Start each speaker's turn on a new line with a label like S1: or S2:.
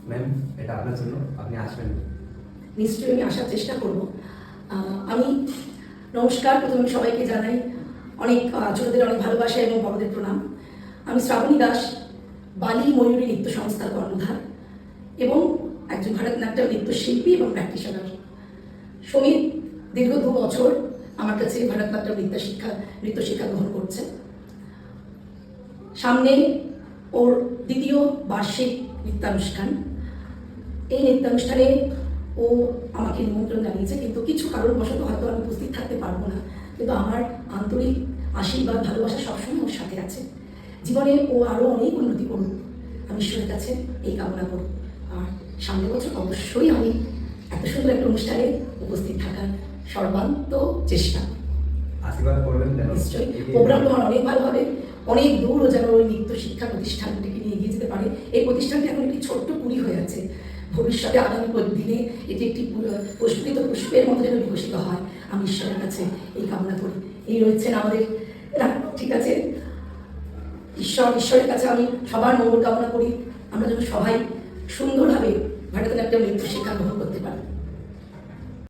S1: Ma'am, এটা আপনার জন্য, আপনি আসবেন।
S2: নিশ্চয়ই আমি আসার চেষ্টা করব। আমি নমস্কার, প্রথমে সবাইকে জানাই অনেক ছোটদের অনেক ভালোবাসা এবং বড়দের প্রণাম। আমি শ্রাবণী দাস, বালি ময়ূরী নৃত্য সংস্থার কর্ণধার এবং একজন ভারতনাট্যম নৃত্যশিল্পী এবং প্র্যাকটিশনার। সমীর দীর্ঘ 2 বছর আমার কাছে ভারতনাট্যম নৃত্য শিক্ষা গ্রহণ করছে। সামনে ওর 2য় বার্ষিক নৃত্যানুষ্ঠান। এই নৃত্যানুষ্ঠানে ও আমাকে নিমন্ত্রণ জানিয়েছে, কিন্তু কিছু কারণবশত হয়তো আমি উপস্থিত থাকতে পারবো না, কিন্তু আমার আন্তরিক আশীর্বাদ ভালোবাসা সবসময় ওর সাথে আছে। জীবনে ও আরও অনেক উন্নতি করুক, আমি ঈশ্বরের কাছে এই কামনা করি। আর সামনের বছর অবশ্যই আমি এত সুন্দর একটা অনুষ্ঠানে উপস্থিত থাকার সর্বান্ত চেষ্টা।
S1: আশীর্বাদ করবেন যেন
S2: নিশ্চয়ই প্রোগ্রামটা আমার অনেক ভালো হবে, অনেক দূরও যেন ওই নৃত্য শিক্ষা প্রতিষ্ঠানটিকে নিয়ে এগিয়ে যেতে পারে। এই প্রতিষ্ঠানটি এখন একটি ছোট্ট কুড়ি হয়ে আছে, ভবিষ্যতে আগামী দিনে এটি একটি প্রস্ফুটিত পুষ্পের মতো যেন বিকশিত হয়, আমি ঈশ্বরের কাছে এই কামনা করি। এই রয়েছেন আমাদের, ঠিক আছে, ঈশ্বরের কাছে আমি সবার মঙ্গল কামনা করি। আমরা যেন সবাই সুন্দরভাবে ভারতনাট্যম নৃত্য শিক্ষা গ্রহণ করতে পারি।